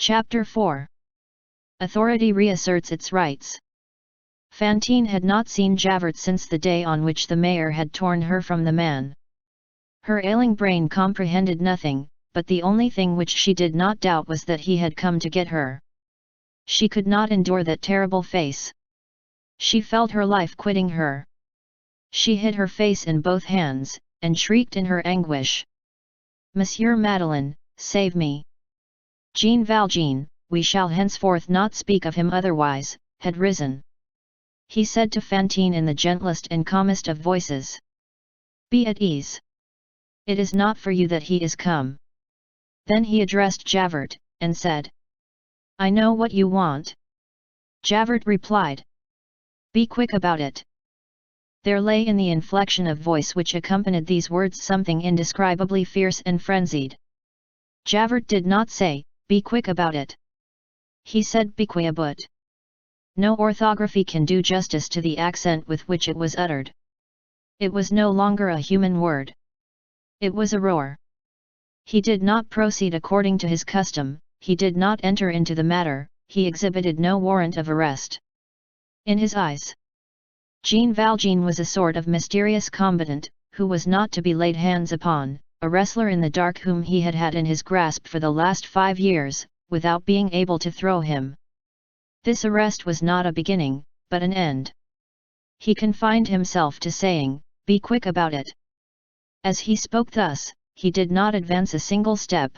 Chapter 4. Authority reasserts its rights. Fantine had not seen Javert since the day on which the mayor had torn her from the man. Her ailing brain comprehended nothing, but the only thing which she did not doubt was that he had come to get her. She could not endure that terrible face. She felt her life quitting her. She hid her face in both hands, and shrieked in her anguish. "Monsieur Madeleine, save me!" Jean Valjean, we shall henceforth not speak of him otherwise, had risen. He said to Fantine in the gentlest and calmest of voices, "Be at ease. It is not for you that he is come." Then he addressed Javert, and said, "I know what you want." Javert replied, "Be quick about it." There lay in the inflection of voice which accompanied these words something indescribably fierce and frenzied. Javert did not say, "Be quick about it." He said, "Be quick about." No orthography can do justice to the accent with which it was uttered. It was no longer a human word. It was a roar. He did not proceed according to his custom, he did not enter into the matter, he exhibited no warrant of arrest. In his eyes, Jean Valjean was a sort of mysterious combatant, who was not to be laid hands upon, a wrestler in the dark whom he had had in his grasp for the last 5 years, without being able to throw him. This arrest was not a beginning, but an end. He confined himself to saying, "Be quick about it." As he spoke thus, he did not advance a single step.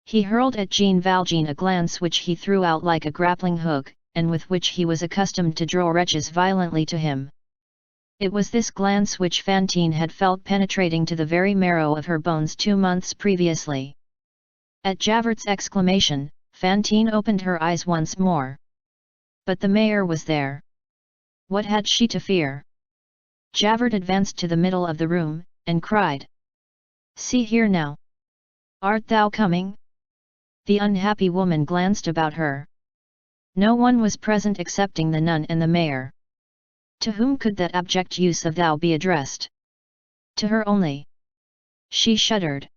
He hurled at Jean Valjean a glance which he threw out like a grappling hook, and with which he was accustomed to draw wretches violently to him. It was this glance which Fantine had felt penetrating to the very marrow of her bones 2 months previously. At Javert's exclamation, Fantine opened her eyes once more. But the mayor was there. What had she to fear? Javert advanced to the middle of the room, and cried, "See here now! Art thou coming?" The unhappy woman glanced about her. No one was present excepting the nun and the mayor. To whom could that abject use of thou be addressed? To her only. She shuddered.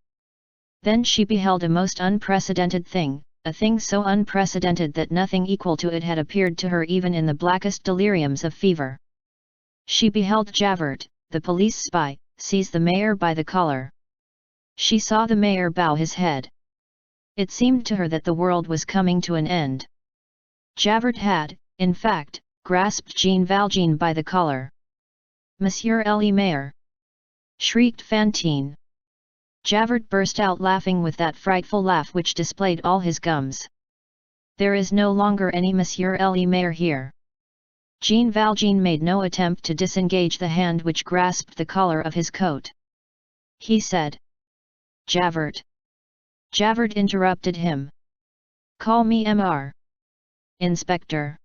Then she beheld a most unprecedented thing, a thing so unprecedented that nothing equal to it had appeared to her even in the blackest deliriums of fever. She beheld Javert, the police spy, seize the mayor by the collar. She saw the mayor bow his head. It seemed to her that the world was coming to an end. Javert had, in fact, grasped Jean Valjean by the collar. "Monsieur le Maire!" shrieked Fantine. Javert burst out laughing with that frightful laugh which displayed all his gums. "There is no longer any Monsieur le Maire here." Jean Valjean made no attempt to disengage the hand which grasped the collar of his coat. He said, "Javert!" Javert interrupted him. "Call me Mr. Inspector."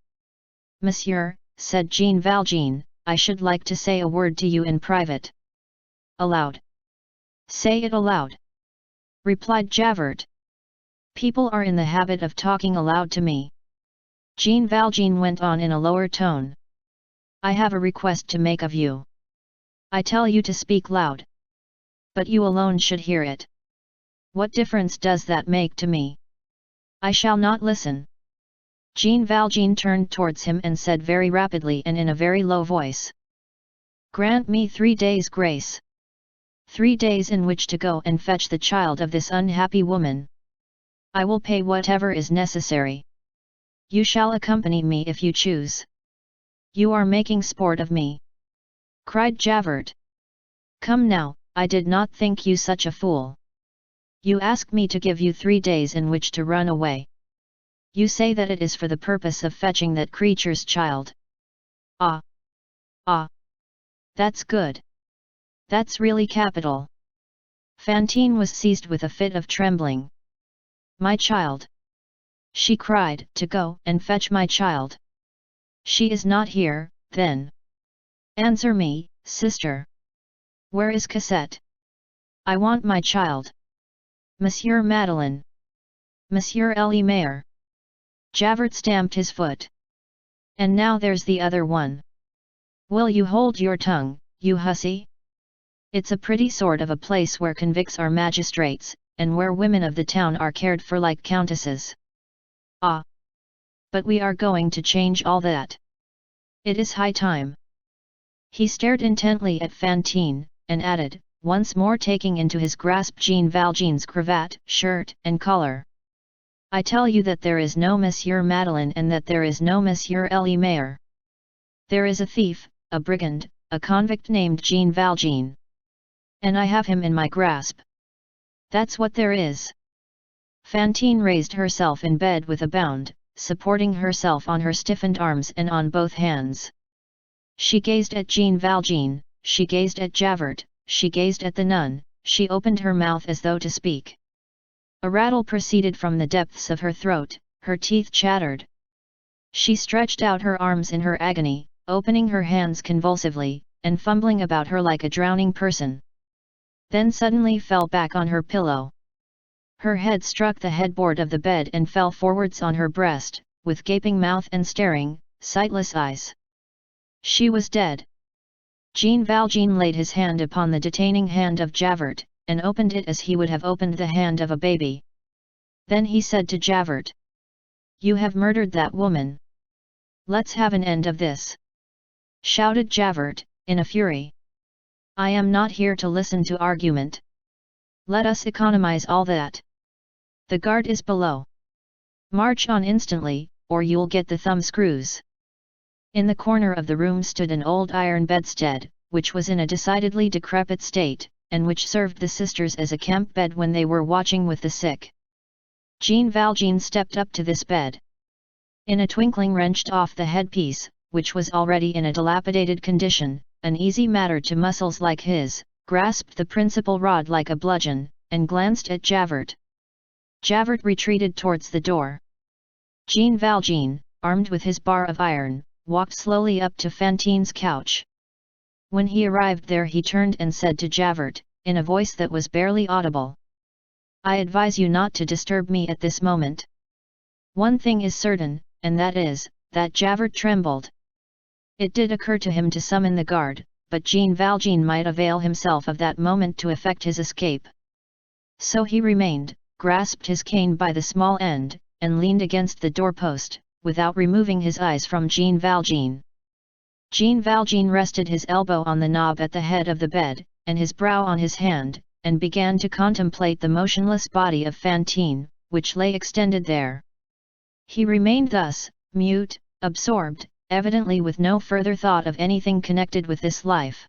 "Monsieur," said Jean Valjean, "I should like to say a word to you in private." "Aloud." "Say it aloud," replied Javert. "People are in the habit of talking aloud to me." Jean Valjean went on in a lower tone. "I have a request to make of you. I tell you to speak loud. But you alone should hear it. What difference does that make to me? I shall not listen." Jean Valjean turned towards him and said very rapidly and in a very low voice, "Grant me 3 days' grace. 3 days in which to go and fetch the child of this unhappy woman. I will pay whatever is necessary. You shall accompany me if you choose." "You are making sport of me!" cried Javert. "Come now, I did not think you such a fool. You ask me to give you 3 days in which to run away. You say that it is for the purpose of fetching that creature's child. Ah! Ah! That's good! That's really capital!" Fantine was seized with a fit of trembling. "My child!" she cried, "to go and fetch my child! She is not here, then? Answer me, sister! Where is Cosette? I want my child! Monsieur Madeleine! Monsieur le Maire!" Javert stamped his foot. "And now there's the other one. Will you hold your tongue, you hussy? It's a pretty sort of a place where convicts are magistrates, and where women of the town are cared for like countesses. Ah! But we are going to change all that. It is high time. He stared intently at Fantine, and added, once more taking into his grasp Jean Valjean's cravat, shirt, and collar. I tell you that there is no Monsieur Madeleine and that there is no Monsieur Le Maire. There is a thief, a brigand, a convict named Jean Valjean. And I have him in my grasp. That's what there is. Fantine raised herself in bed with a bound, supporting herself on her stiffened arms and on both hands. She gazed at Jean Valjean, she gazed at Javert, she gazed at the nun, she opened her mouth as though to speak. A rattle proceeded from the depths of her throat, her teeth chattered. She stretched out her arms in her agony, opening her hands convulsively, and fumbling about her like a drowning person. Then suddenly fell back on her pillow. Her head struck the headboard of the bed and fell forwards on her breast, with gaping mouth and staring, sightless eyes. She was dead. Jean Valjean laid his hand upon the detaining hand of Javert, and opened it as he would have opened the hand of a baby. Then he said to Javert, "You have murdered that woman. Let's have an end of this," shouted Javert, in a fury. "I am not here to listen to argument. Let us economize all that. The guard is below. March on instantly, or you'll get the thumbscrews." In the corner of the room stood an old iron bedstead, which was in a decidedly decrepit state, and which served the sisters as a camp bed when they were watching with the sick. Jean Valjean stepped up to this bed. In a twinkling wrenched off the headpiece, which was already in a dilapidated condition, an easy matter to muscles like his, grasped the principal rod like a bludgeon, and glanced at Javert. Javert retreated towards the door. Jean Valjean, armed with his bar of iron, walked slowly up to Fantine's couch. When he arrived there he turned and said to Javert, in a voice that was barely audible, "I advise you not to disturb me at this moment. One thing is certain, and that is, that Javert trembled. It did occur to him to summon the guard, but Jean Valjean might avail himself of that moment to effect his escape. So he remained, grasped his cane by the small end, and leaned against the doorpost, without removing his eyes from Jean Valjean. Jean Valjean rested his elbow on the knob at the head of the bed, and his brow on his hand, and began to contemplate the motionless body of Fantine, which lay extended there. He remained thus, mute, absorbed, evidently with no further thought of anything connected with this life.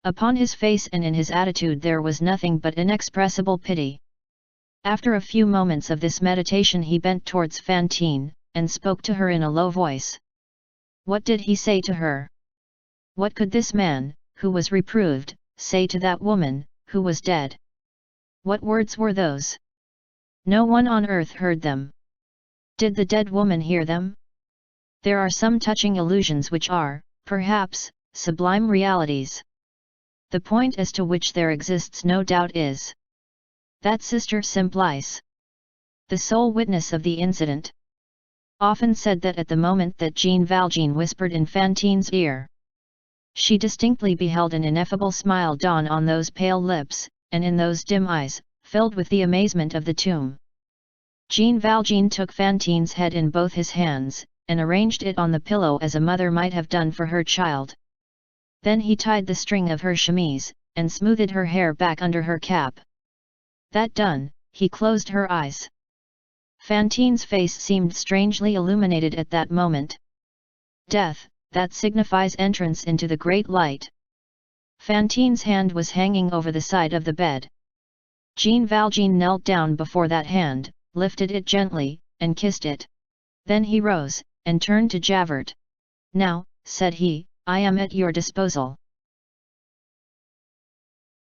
Upon his face and in his attitude there was nothing but inexpressible pity. After a few moments of this meditation he bent towards Fantine, and spoke to her in a low voice. What did he say to her? What could this man, who was reproved, say to that woman, who was dead? What words were those? No one on earth heard them. Did the dead woman hear them? There are some touching illusions which are, perhaps, sublime realities. The point as to which there exists no doubt is that Sister Simplice, the sole witness of the incident, often said that at the moment that Jean Valjean whispered in Fantine's ear, she distinctly beheld an ineffable smile dawn on those pale lips, and in those dim eyes, filled with the amazement of the tomb. Jean Valjean took Fantine's head in both his hands, and arranged it on the pillow as a mother might have done for her child. Then he tied the string of her chemise, and smoothed her hair back under her cap. That done, he closed her eyes. Fantine's face seemed strangely illuminated at that moment. Death, that signifies entrance into the great light. Fantine's hand was hanging over the side of the bed. Jean Valjean knelt down before that hand, lifted it gently, and kissed it. Then he rose, and turned to Javert. "Now," said he, "I am at your disposal.